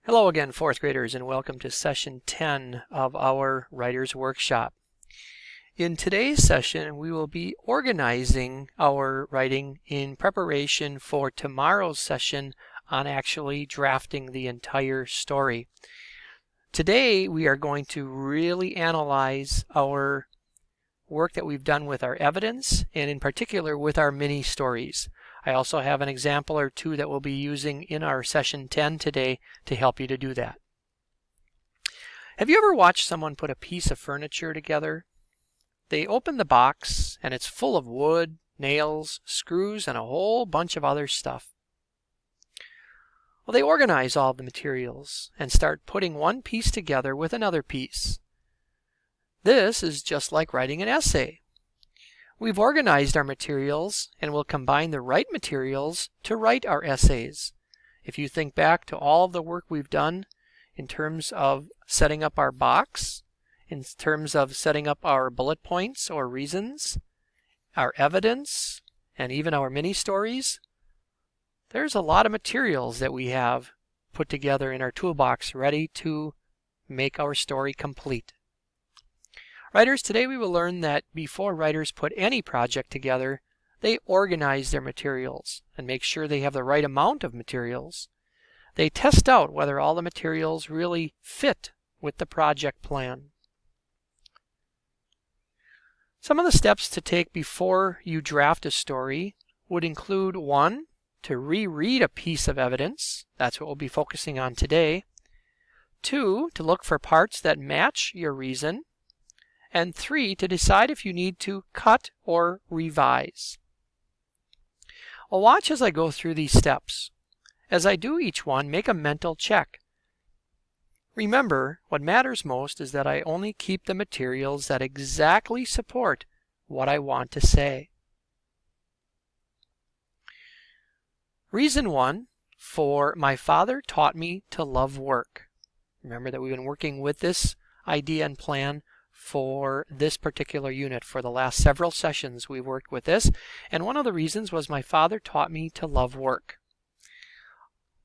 Hello again, fourth graders, and welcome to session 10 of our Writer's Workshop. In today's session, we will be organizing our writing in preparation for tomorrow's session on actually drafting the entire story. Today, we are going to really analyze our work that we've done with our evidence, and in particular with our mini stories. I also have an example or two that we'll be using in our session 10 today to help you to do that. Have you ever watched someone put a piece of furniture together? They open the box and it's full of wood, nails, screws, and a whole bunch of other stuff. Well, they organize all the materials and start putting one piece together with another piece. This is just like writing an essay. We've organized our materials and will combine the right materials to write our essays. If you think back to all of the work we've done in terms of setting up our box, in terms of setting up our bullet points or reasons, our evidence, and even our mini stories, there's a lot of materials that we have put together in our toolbox ready to make our story complete. Writers, today we will learn that before writers put any project together, they organize their materials and make sure they have the right amount of materials. They test out whether all the materials really fit with the project plan. Some of the steps to take before you draft a story would include 1. To reread a piece of evidence. That's what we'll be focusing on today. 2. To look for parts that match your reason. And 3, to decide if you need to cut or revise. Well, watch as I go through these steps. As I do each one, make a mental check. Remember, what matters most is that I only keep the materials that exactly support what I want to say. Reason 1 for my father taught me to love work. Remember that we've been working with this idea and plan for this particular unit. For the last several sessions we've worked with this, and one of the reasons was my father taught me to love work.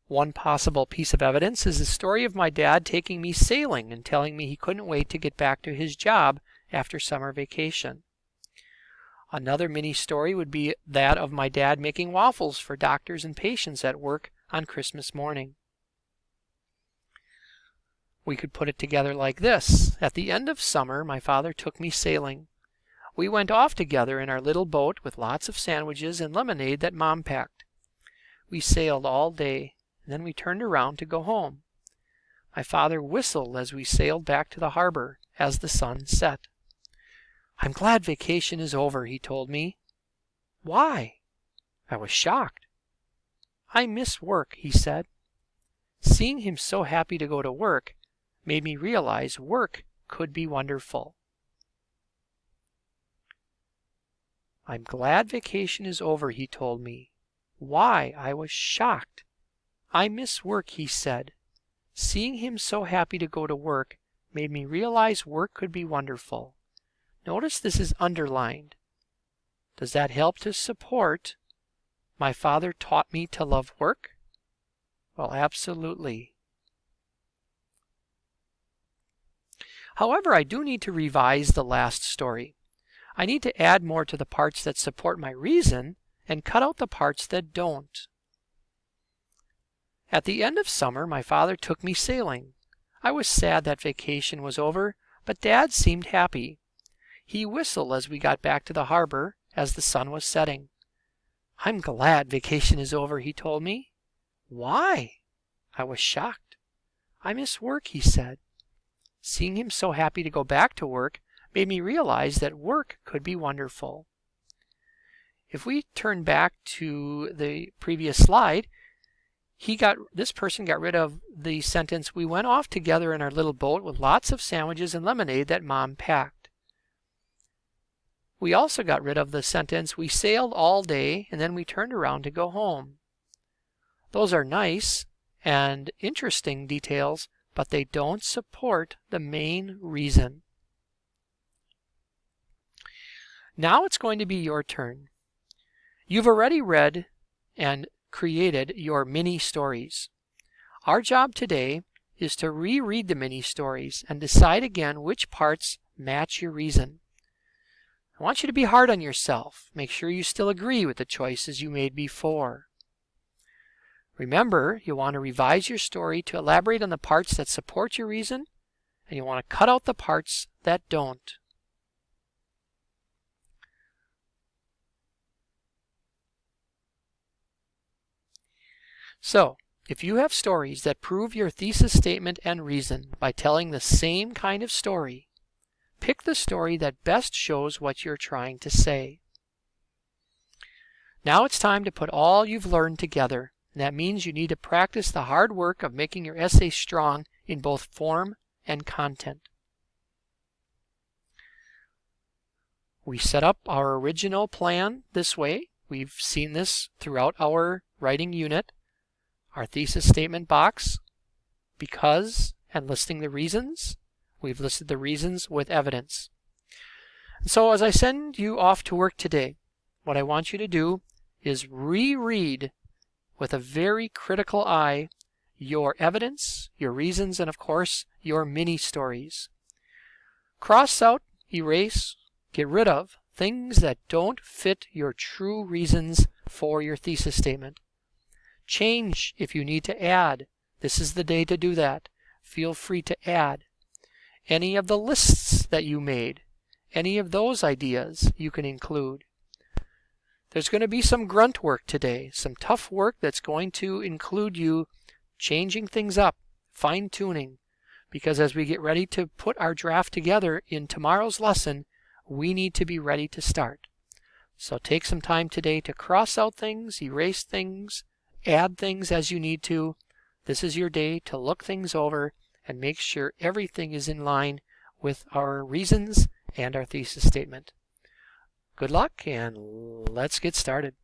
One possible piece of evidence is the story of my dad taking me sailing and telling me he couldn't wait to get back to his job after summer vacation. Another mini story would be that of my dad making waffles for doctors and patients at work on Christmas morning. We could put it together like this. At the end of summer, my father took me sailing. We went off together in our little boat with lots of sandwiches and lemonade that Mom packed. We sailed all day, and then we turned around to go home. My father whistled as we sailed back to the harbor as the sun set. "I'm glad vacation is over," he told me. "Why?" I was shocked. "I miss work," he said. Seeing him so happy to go to work made me realize work could be wonderful. "I'm glad vacation is over," he told me. "Why?" I was shocked. "I miss work," he said. Seeing him so happy to go to work made me realize work could be wonderful. Notice this is underlined. Does that help to support my father taught me to love work? Well, absolutely. However, I do need to revise the last story. I need to add more to the parts that support my reason and cut out the parts that don't. At the end of summer, my father took me sailing. I was sad that vacation was over, but Dad seemed happy. He whistled as we got back to the harbor as the sun was setting. "I'm glad vacation is over," he told me. "Why?" I was shocked. "I miss work," he said. Seeing him so happy to go back to work made me realize that work could be wonderful. If we turn back to the previous slide, this person got rid of the sentence, "We went off together in our little boat with lots of sandwiches and lemonade that Mom packed." We also got rid of the sentence, "We sailed all day and then we turned around to go home." Those are nice and interesting details, but they don't support the main reason. Now it's going to be your turn. You've already read and created your mini stories. Our job today is to reread the mini-stories and decide again which parts match your reason. I want you to be hard on yourself. Make sure you still agree with the choices you made before. Remember, you want to revise your story to elaborate on the parts that support your reason, and you want to cut out the parts that don't. So, if you have stories that prove your thesis statement and reason by telling the same kind of story, pick the story that best shows what you're trying to say. Now it's time to put all you've learned together, and that means you need to practice the hard work of making your essay strong in both form and content. We set up our original plan this way. We've seen this throughout our writing unit. Our thesis statement box, because, and listing the reasons. We've listed the reasons with evidence. And so as I send you off to work today, what I want you to do is reread with a very critical eye your evidence, your reasons, and of course your mini-stories. Cross out, erase, get rid of things that don't fit your true reasons for your thesis statement. Change if you need to add. This is the day to do that. Feel free to add. Any of the lists that you made, any of those ideas you can include. There's going to be some grunt work today, some tough work that's going to include you changing things up, fine-tuning, because as we get ready to put our draft together in tomorrow's lesson, we need to be ready to start. So take some time today to cross out things, erase things, add things as you need to. This is your day to look things over and make sure everything is in line with our reasons and our thesis statement. Good luck, and let's get started.